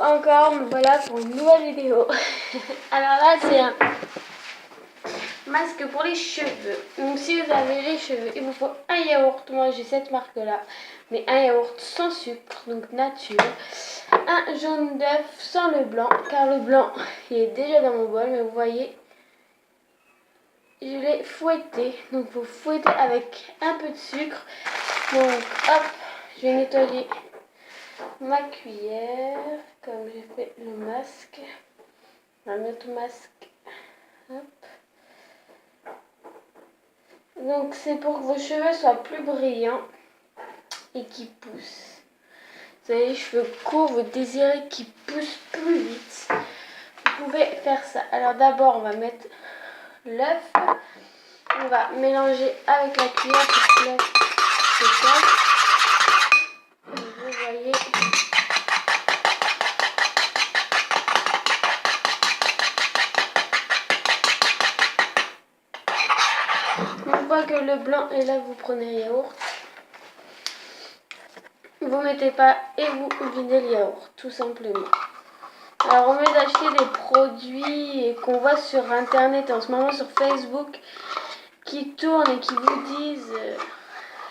encore, me voilà pour une nouvelle vidéo. Alors là, c'est un masque pour les cheveux. Donc si vous avez les cheveux, il vous faut un yaourt. Moi j'ai cette marque là, mais un yaourt sans sucre, donc nature. Un jaune d'œuf sans le blanc, car le blanc il est déjà dans mon bol, mais vous voyez, je l'ai fouetté. Donc vous fouettez avec un peu de sucre. Donc hop, je vais nettoyer ma cuillère comme j'ai fait le masque. Un autre masque. Hop. Donc c'est pour que vos cheveux soient plus brillants et qui poussent. Vous avez les cheveux courts, vous désirez qu'ils poussent plus vite. Vous pouvez faire ça. Alors d'abord on va mettre l'œuf. On va mélanger avec la cuillère pour que l'œuf se casse. Vous voyez. Une fois que le blanc est là, vous prenez le yaourt. Vous mettez pas et vous videz le yaourt, tout simplement. Alors au lieu d'acheter des produits qu'on voit sur internet en ce moment sur Facebook qui tournent et qui vous disent,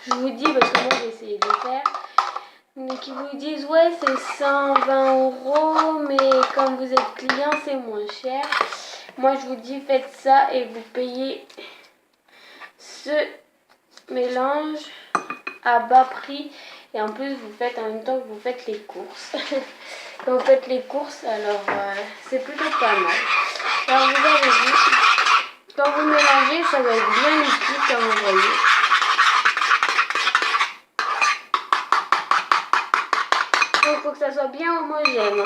je vous dis parce que moi j'ai essayé de le faire, mais qui vous disent ouais c'est 120 €, mais comme vous êtes client c'est moins cher. Moi je vous dis faites ça et vous payez ce mélange à bas prix. Et en plus, vous faites en même temps que vous faites les courses. Quand vous faites les courses, alors c'est plutôt pas mal. Alors vous avez vu, quand vous mélangez, ça va être bien liquide comme vous voyez. Donc il faut que ça soit bien homogène.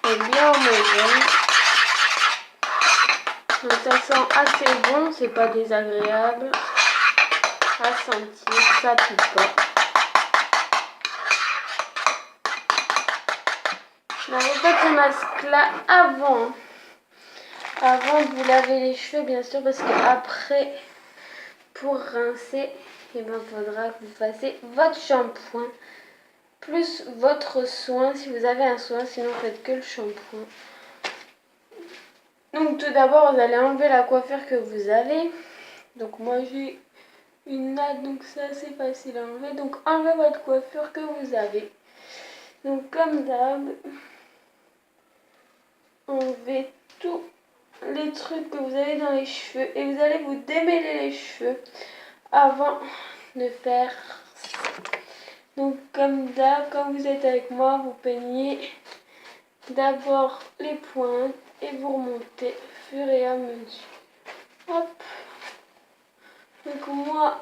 Et bien homogène. Donc ça sent assez bon, c'est pas désagréable à sentir, ça pique pas. Donc vous faites ce masque là avant de vous laver les cheveux bien sûr, parce qu'après pour rincer, il faudra que vous fassiez votre shampoing plus votre soin si vous avez un soin, sinon faites que le shampoing. Donc tout d'abord vous allez enlever la coiffure que vous avez. Donc moi j'ai une natte, donc c'est assez facile à enlever. Donc enlevez votre coiffure que vous avez. Donc comme d'hab, enlevez tous les trucs que vous avez dans les cheveux et vous allez vous démêler les cheveux avant de faire ça. Donc comme d'hab, quand vous êtes avec moi, vous peignez d'abord les pointes et vous remontez au fur et à mesure. Hop. Donc moi,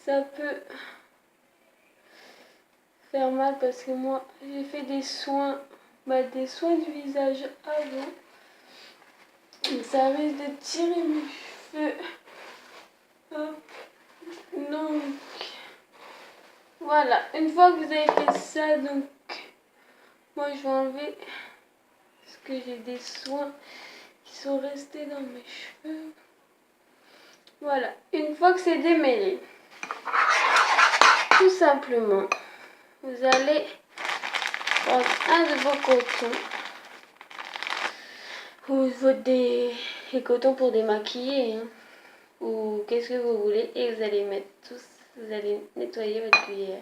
ça peut faire mal parce que moi, j'ai fait des soins du visage avant. Et ça risque de tirer mes cheveux. Hop. Donc, voilà. Une fois que vous avez fait ça, donc, moi je vais enlever parce que j'ai des soins qui sont restés dans mes cheveux. Voilà. Une fois que c'est démêlé, tout simplement, vous allez prendre un de vos cotons ou des cotons pour démaquiller, hein, ou qu'est-ce que vous voulez, et vous allez mettre tous, vous allez nettoyer votre cuillère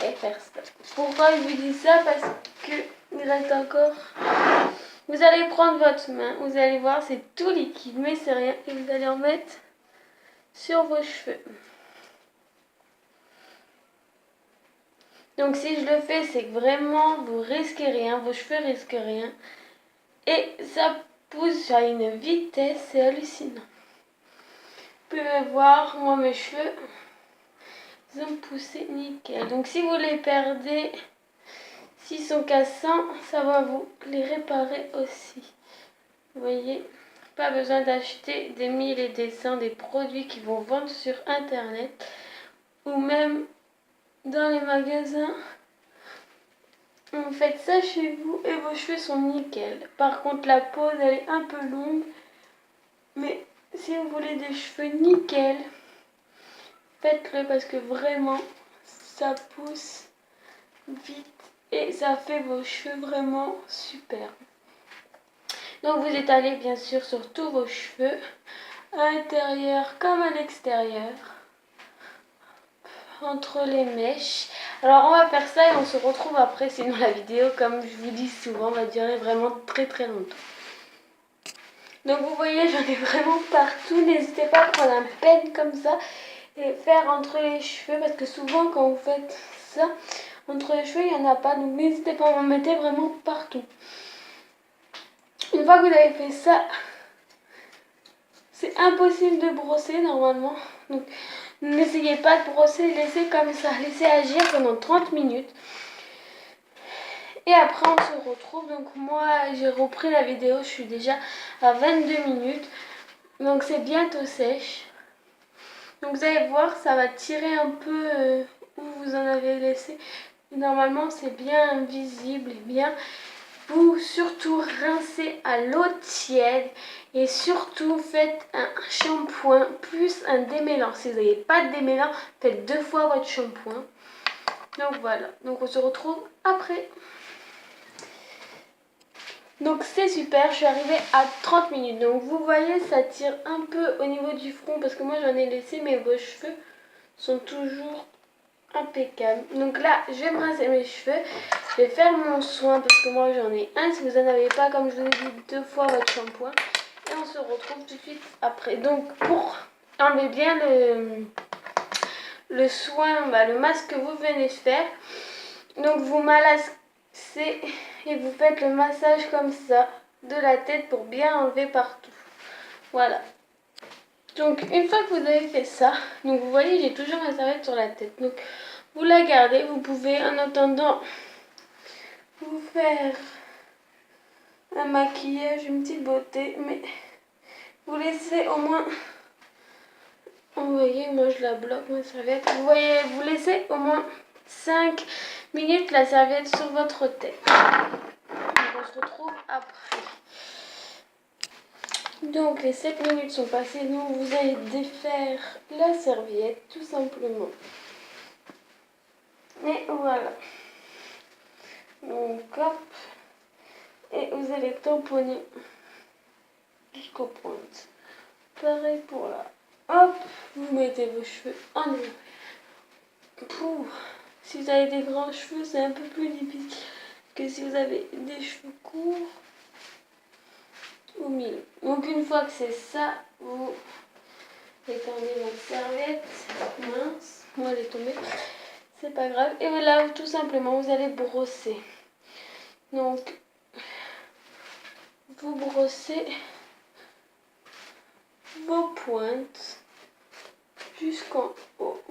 et faire ça. Pourquoi je vous dis ça? Parce que il reste encore. Vous allez prendre votre main, vous allez voir c'est tout liquide, mais c'est rien, et vous allez en mettre sur vos cheveux. Donc si je le fais, c'est que vraiment vous risquez rien, vos cheveux risquent rien. Et ça pousse à une vitesse, c'est hallucinant. Vous pouvez voir, moi mes cheveux, ils ont poussé nickel. Donc si vous les perdez, s'ils sont cassants, ça va vous les réparer aussi. Vous voyez, pas besoin d'acheter des 1000 et des cents des produits qui vont vendre sur internet ou même dans les magasins. Vous faites ça chez vous et vos cheveux sont nickel. Par contre la pose elle est un peu longue, mais si vous voulez des cheveux nickel, faites-le parce que vraiment ça pousse vite et ça fait vos cheveux vraiment super. Donc vous étalez bien sûr sur tous vos cheveux, à l'intérieur comme à l'extérieur, entre les mèches. Alors on va faire ça et on se retrouve après, sinon la vidéo, comme je vous dis souvent, va durer vraiment très longtemps. Donc vous voyez, j'en ai vraiment partout. N'hésitez pas à prendre un peigne comme ça et faire entre les cheveux, parce que souvent quand vous faites ça, entre les cheveux il n'y en a pas. Donc n'hésitez pas, en mettez vraiment partout. Une fois que vous avez fait ça, c'est impossible de brosser normalement. Donc n'essayez pas de brosser, laissez comme ça, laissez agir pendant 30 minutes. Et après on se retrouve. Donc moi j'ai repris la vidéo, je suis déjà à 22 minutes. Donc c'est bientôt sèche. Donc vous allez voir, ça va tirer un peu où vous en avez laissé. Normalement c'est bien visible et bien. Vous surtout rincez à l'eau tiède et surtout faites un shampoing plus un démêlant. Si vous n'avez pas de démêlant, faites 2 fois votre shampoing. Donc voilà, donc on se retrouve après. Donc c'est super, je suis arrivée à 30 minutes. Donc vous voyez, ça tire un peu au niveau du front parce que moi j'en ai laissé, mais vos cheveux sont toujours impeccable. Donc là, je vais me rincer mes cheveux. Je vais faire mon soin parce que moi j'en ai un. Si vous n'en avez pas, comme je vous ai dit, 2 fois votre shampoing. Et on se retrouve tout de suite après. Donc pour enlever bien le soin, le masque que vous venez de faire. Donc vous malaxez et vous faites le massage comme ça de la tête pour bien enlever partout. Voilà. Donc une fois que vous avez fait ça, donc vous voyez j'ai toujours ma serviette sur la tête. Donc vous la gardez, vous pouvez en attendant vous faire un maquillage, une petite beauté, mais vous laissez au moins, vous voyez moi je la bloque ma serviette, vous voyez, vous laissez au moins 5 minutes la serviette sur votre tête. Donc on se retrouve après. Donc les 7 minutes sont passées, donc vous allez défaire la serviette tout simplement. Et voilà. Donc hop. Et vous allez tamponner jusqu'aux pointes. Pareil pour là. Hop. Vous mettez vos cheveux en arrière. Si vous avez des grands cheveux, c'est un peu plus difficile que si vous avez des cheveux courts. Au milieu. Donc une fois que c'est ça, vous étendez votre serviette. Mince, moi elle est tombée. C'est pas grave. Et là, tout simplement, vous allez brosser. Donc, vous brossez vos pointes jusqu'en haut.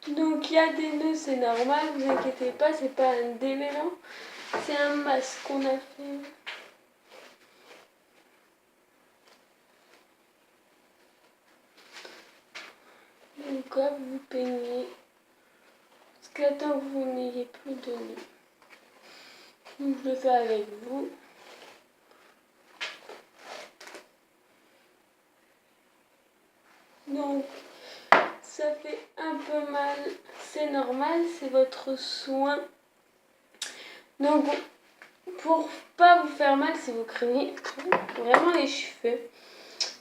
Donc, il y a des nœuds, c'est normal. Vous inquiétez pas, c'est pas un démêlant. C'est un masque qu'on a fait. Donc hop, vous peignez jusqu'à temps que vous n'ayez plus de nœuds. Donc je le fais avec vous. Donc ça fait un peu mal, c'est normal, c'est votre soin. Donc pour pas vous faire mal si vous craignez vraiment les cheveux,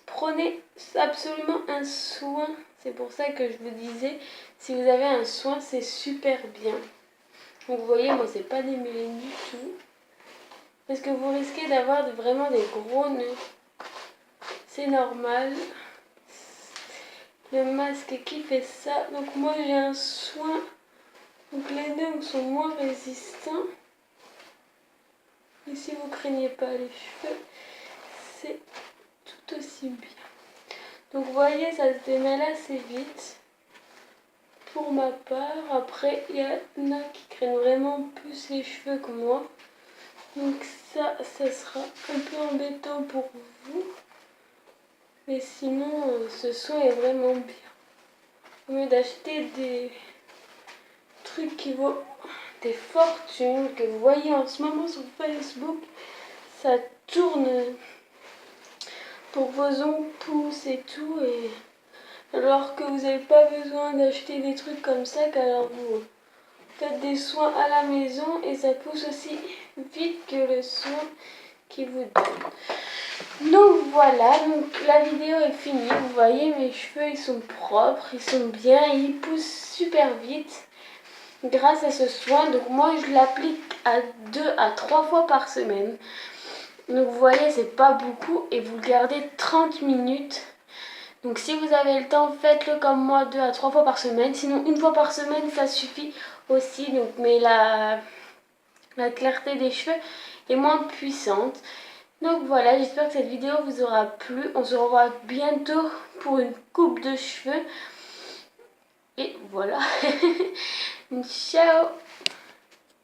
prenez absolument un soin. C'est pour ça que je vous disais, si vous avez un soin, c'est super bien. Donc vous voyez, moi c'est pas démêlé du tout. Parce que vous risquez d'avoir vraiment des gros nœuds. C'est normal. Le masque qui fait ça. Donc moi j'ai un soin. Donc les nœuds sont moins résistants. Et si vous craignez pas les cheveux, c'est tout aussi bien. Donc vous voyez, ça se démêle assez vite. Pour ma part, après il y en a qui craignent vraiment plus les cheveux que moi. Donc ça sera un peu embêtant pour vous. Mais sinon, ce soin est vraiment bien. Au lieu d'acheter des trucs qui vaut des fortunes, que vous voyez en ce moment sur Facebook, ça tourne pour vos ongles poussent et tout. Et Alors que vous n'avez pas besoin d'acheter des trucs comme ça, car vous faites des soins à la maison et ça pousse aussi vite que le soin qui vous donne. Donc voilà, donc la vidéo est finie. Vous voyez, mes cheveux ils sont propres, ils sont bien, ils poussent super vite grâce à ce soin. Donc moi je l'applique à 2 à 3 fois par semaine. Donc vous voyez, c'est pas beaucoup et vous le gardez 30 minutes. Donc si vous avez le temps, faites-le comme moi 2 à 3 fois par semaine. Sinon une fois par semaine ça suffit aussi. Donc mais la clarté des cheveux est moins puissante. Donc voilà, j'espère que cette vidéo vous aura plu. On se revoit bientôt pour une coupe de cheveux. Et voilà. Ciao.